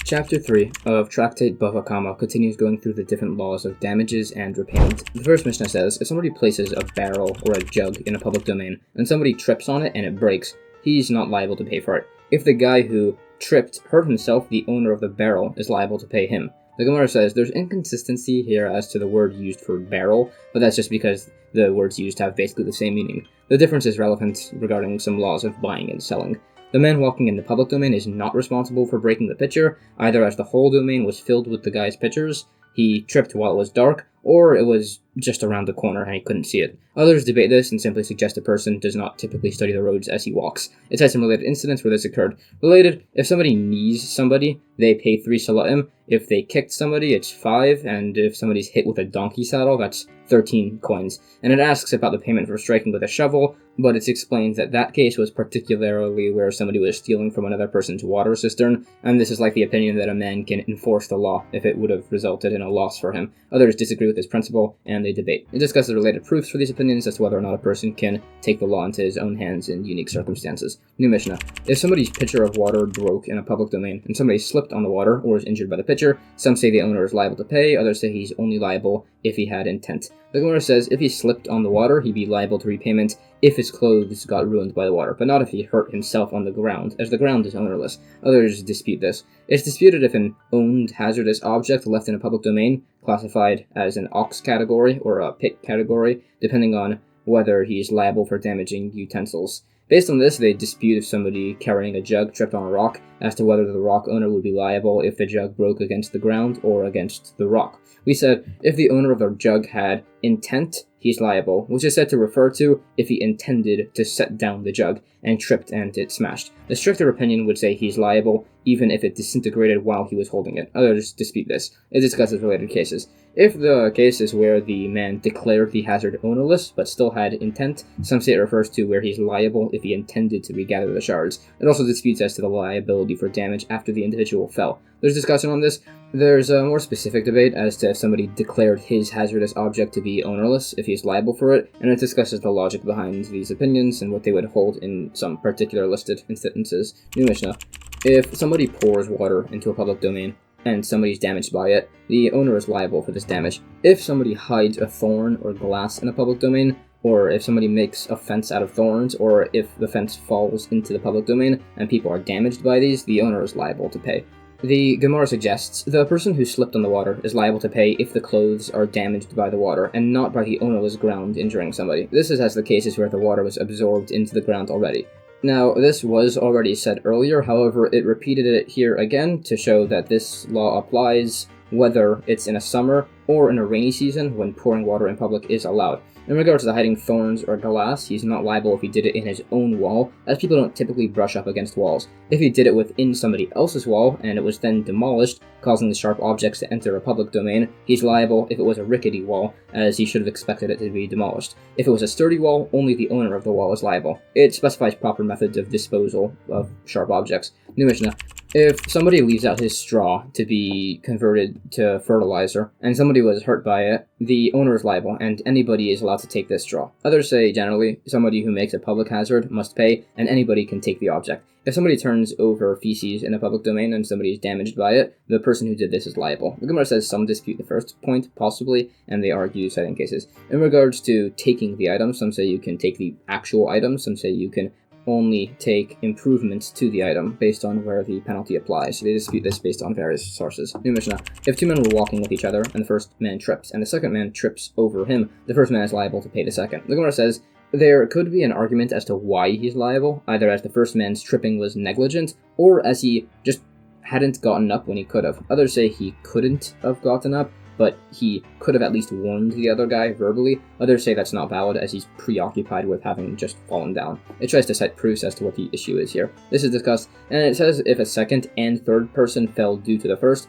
Chapter 3 of Tractate Bava Kamma continues going through the different laws of damages and repayment. The first Mishnah says, if somebody places a barrel or a jug in a public domain, and somebody trips on it and it breaks, he's not liable to pay for it. If the guy who tripped hurt himself, the owner of the barrel is liable to pay him. The Gemara says there's inconsistency here as to the word used for barrel, but that's just because the words used have basically the same meaning. The difference is relevant regarding some laws of buying and selling. The man walking in the public domain is not responsible for breaking the pitcher, either as the whole domain was filled with the guy's pitchers, he tripped while it was dark, or it was just around the corner and he couldn't see it. Others debate this and simply suggest a person does not typically study the roads as he walks. It has some related incidents where this occurred. Related, if somebody knees somebody, they pay 3 salatim. If they kicked somebody, it's 5, and if somebody's hit with a donkey saddle, that's 13 coins. And it asks about the payment for striking with a shovel, but it explains that that case was particularly where somebody was stealing from another person's water cistern, and this is like the opinion that a man can enforce the law if it would have resulted in a loss for him. Others disagree with this principle, and they debate. It discusses related proofs for these opinions as to whether or not a person can take the law into his own hands in unique circumstances. New Mishnah. If somebody's pitcher of water broke in a public domain, and somebody slipped on the water or was injured by the pitcher, some say the owner is liable to pay, others say he's only liable if he had intent. The Gemara says if he slipped on the water, he'd be liable to repayment if his clothes got ruined by the water, but not if he hurt himself on the ground, as the ground is ownerless. Others dispute this. It's disputed if an owned hazardous object left in a public domain, classified as an ox category or a pit category, depending on whether he's liable for damaging utensils. Based on this, they dispute if somebody carrying a jug tripped on a rock as to whether the rock owner would be liable if the jug broke against the ground or against the rock. We said if the owner of the jug had intent, he's liable, which is said to refer to if he intended to set down the jug and tripped and it smashed. The stricter opinion would say he's liable even if it disintegrated while he was holding it. Others dispute this. It discusses related cases. If the case is where the man declared the hazard ownerless but still had intent, some say it refers to where he's liable if he intended to regather the shards. It also disputes as to the liability for damage after the individual fell. There's discussion on this. There's a more specific debate as to if somebody declared his hazardous object to be ownerless, if he's liable for it, and it discusses the logic behind these opinions and what they would hold in some particular listed instances. New Mishnah. If somebody pours water into a public domain, and somebody's damaged by it, the owner is liable for this damage. If somebody hides a thorn or glass in a public domain, or if somebody makes a fence out of thorns, or if the fence falls into the public domain and people are damaged by these, the owner is liable to pay. The Gemara suggests the person who slipped on the water is liable to pay if the clothes are damaged by the water, and not by the ownerless ground injuring somebody. This is as the cases where the water was absorbed into the ground already. Now, this was already said earlier, however, it repeated it here again to show that this law applies whether it's in a summer or in a rainy season when pouring water in public is allowed. In regards to hiding thorns or glass, he's not liable if he did it in his own wall, as people don't typically brush up against walls. If he did it within somebody else's wall, and it was then demolished, causing the sharp objects to enter a public domain, he's liable if it was a rickety wall, as he should have expected it to be demolished. If it was a sturdy wall, only the owner of the wall is liable. It specifies proper methods of disposal of sharp objects. New Mishnah. If somebody leaves out his straw to be converted to fertilizer, and somebody was hurt by it, the owner is liable, and anybody is allowed to take this straw. Others say, generally, somebody who makes a public hazard must pay, and anybody can take the object. If somebody turns over feces in a public domain and somebody is damaged by it, the person who did this is liable. The Gemara says some dispute the first point, possibly, and they argue citing cases. In regards to taking the item, some say you can take the actual item, some say you can only take improvements to the item based on where the penalty applies. So they dispute this based on various sources. New Mishnah. If two men were walking with each other, and the first man trips, and the second man trips over him, the first man is liable to pay the second. The Gemara says there could be an argument as to why he's liable, either as the first man's tripping was negligent, or as he just hadn't gotten up when he could have. Others say he couldn't have gotten up, but he could have at least warned the other guy verbally. Others say that's not valid as he's preoccupied with having just fallen down. It tries to cite proofs as to what the issue is here. This is discussed, and it says if a second and third person fell due to the first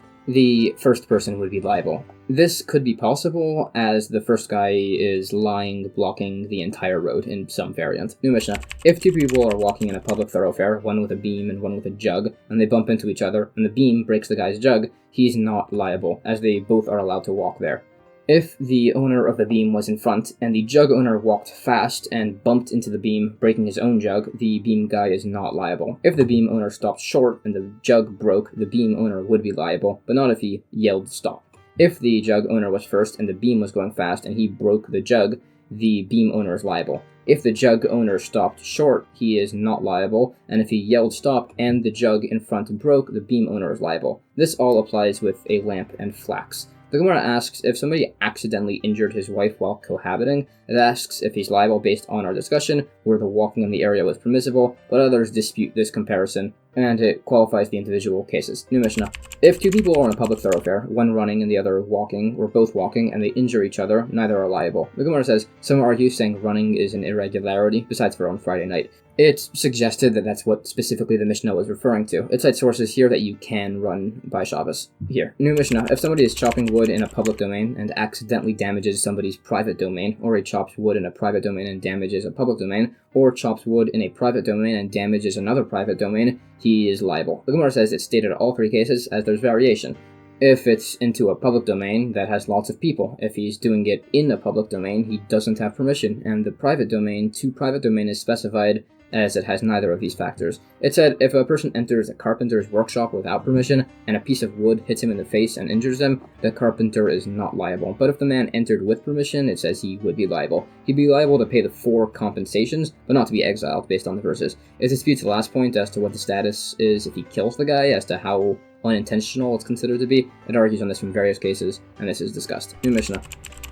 person would be liable. This could be possible as the first guy is lying blocking the entire road in some variant. New Mishnah. If two people are walking in a public thoroughfare, one with a beam and one with a jug, and they bump into each other, and the beam breaks the guy's jug, he's not liable, as they both are allowed to walk there. If the owner of the beam was in front, and the jug owner walked fast and bumped into the beam, breaking his own jug, the beam guy is not liable. If the beam owner stopped short and the jug broke, the beam owner would be liable, but not if he yelled stop. If the jug owner was first and the beam was going fast and he broke the jug, the beam owner is liable. If the jug owner stopped short, he is not liable, and if he yelled stop and the jug in front broke, the beam owner is liable. This all applies with a lamp and flax. The Gemara asks if somebody accidentally injured his wife while cohabiting. It asks if he's liable based on our discussion, where the walking in the area was permissible, but others dispute this comparison, and it qualifies the individual cases. New Mishnah. If two people are on a public thoroughfare, one running and the other walking, or both walking, and they injure each other, neither are liable. The Gemara says, some argue saying running is an irregularity, besides for on Friday night. It's suggested that that's what specifically the Mishnah was referring to. It cites sources here that you can run by Shabbos. Here, New Mishnah. If somebody is chopping wood in a public domain and accidentally damages somebody's private domain, or he chops wood in a private domain and damages a public domain, or chops wood in a private domain and damages another private domain, he is liable. The Gemara says it's stated in all three cases as there's variation. If it's into a public domain that has lots of people, if he's doing it in a public domain, he doesn't have permission, and the private domain to private domain is specified as it has neither of these factors. It said if a person enters a carpenter's workshop without permission and a piece of wood hits him in the face and injures him, the carpenter is not liable. But if the man entered with permission, it says he would be liable. He'd be liable to pay the 4 compensations, but not to be exiled based on the verses. It disputes the last point as to what the status is if he kills the guy, as to how unintentional it's considered to be. It argues on this from various cases, and this is discussed. New Mishnah.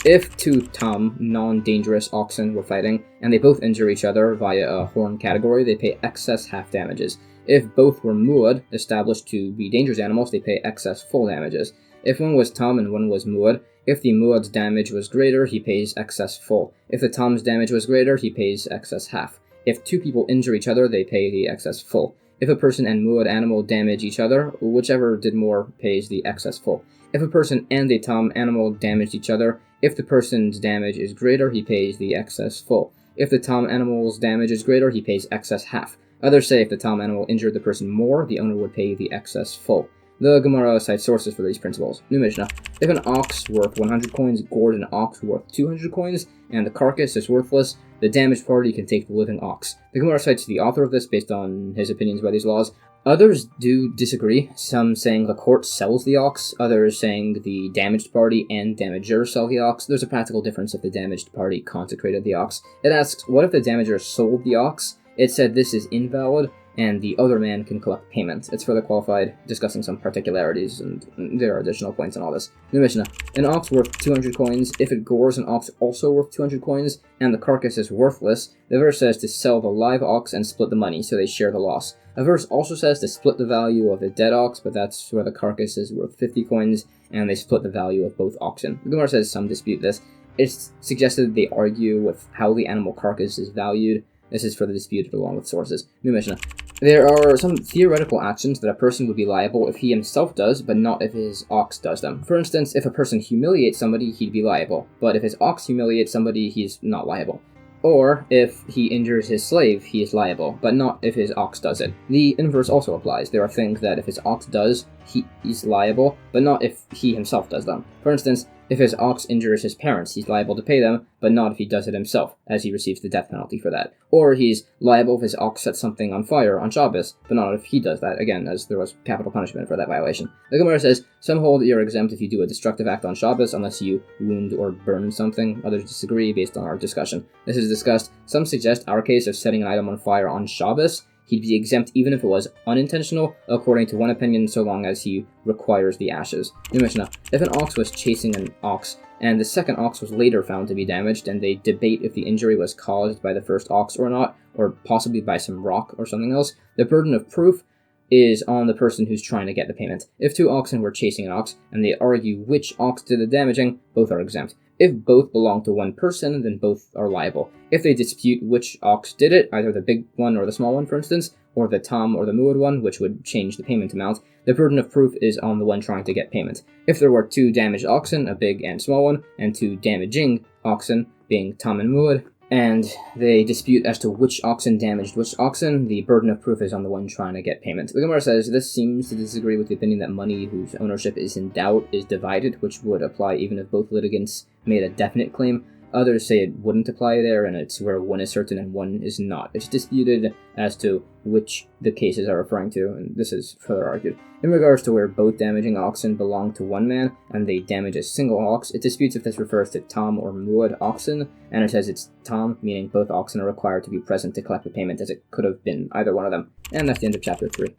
If two tam, non-dangerous oxen were fighting, and they both injure each other via a horn category, they pay excess half damages. If both were muad, established to be dangerous animals, they pay excess full damages. If one was tam and one was muad, if the muad's damage was greater, he pays excess full. If the tam's damage was greater, he pays excess half. If two people injure each other, they pay the excess full. If a person and muad animal damage each other, whichever did more pays the excess full. If a person and a tam animal damaged each other, if the person's damage is greater, he pays the excess full. If the tam animal's damage is greater, he pays excess half. Others say if the tam animal injured the person more, the owner would pay the excess full. The Gemara cites sources for these principles. New Mishnah. If an ox worth 100 coins gored an ox worth 200 coins, and the carcass is worthless, the damaged party can take the living ox. The Gemara cites the author of this based on his opinions about these laws. Others do disagree, some saying the court sells the ox, others saying the damaged party and damager sell the ox. There's a practical difference if the damaged party consecrated the ox. It asks, what if the damager sold the ox? It said this is invalid, and the other man can collect payment. It's further qualified, discussing some particularities, and there are additional points in all this. New Mishnah. An ox worth 200 coins, if it gores an ox also worth 200 coins, and the carcass is worthless, the verse says to sell the live ox and split the money, so they share the loss. A verse also says to split the value of the dead ox, but that's where the carcass is worth 50 coins, and they split the value of both oxen. The Gemara says some dispute this. It's suggested they argue with how the animal carcass is valued. This is further disputed along with sources. New Mishnah. There are some theoretical actions that a person would be liable if he himself does, but not if his ox does them. For instance, if a person humiliates somebody, he'd be liable, but if his ox humiliates somebody, he's not liable. Or, if he injures his slave, he is liable, but not if his ox does it. The inverse also applies. There are things that if his ox does, he's liable, but not if he himself does them. For instance, if his ox injures his parents, he's liable to pay them, but not if he does it himself, as he receives the death penalty for that. Or he's liable if his ox sets something on fire on Shabbos, but not if he does that, again, as there was capital punishment for that violation. The Gemara says, some hold that you're exempt if you do a destructive act on Shabbos, unless you wound or burn something. Others disagree based on our discussion. This is discussed. Some suggest our case of setting an item on fire on Shabbos, he'd be exempt even if it was unintentional, according to one opinion, so long as he requires the ashes. New Mishnah. If an ox was chasing an ox, and the second ox was later found to be damaged, and they debate if the injury was caused by the first ox or not, or possibly by some rock or something else, the burden of proof is on the person who's trying to get the payment. If two oxen were chasing an ox, and they argue which ox did the damaging, both are exempt. If both belong to one person, then both are liable. If they dispute which ox did it, either the big one or the small one, for instance, or the tam or the muad one, which would change the payment amount, the burden of proof is on the one trying to get payment. If there were two damaged oxen, a big and small one, and two damaging oxen, being tam and muad, and they dispute as to which oxen damaged which oxen. The burden of proof is on the one trying to get payment. The Gemara says, this seems to disagree with the opinion that money whose ownership is in doubt is divided, which would apply even if both litigants made a definite claim. Others say it wouldn't apply there, and it's where one is certain and one is not. It's disputed as to which the cases are referring to, and this is further argued. In regards to where both damaging oxen belong to one man, and they damage a single ox, it disputes if this refers to tom or muad oxen, and it says it's tom, meaning both oxen are required to be present to collect the payment, as it could have been either one of them. And that's the end of chapter 3.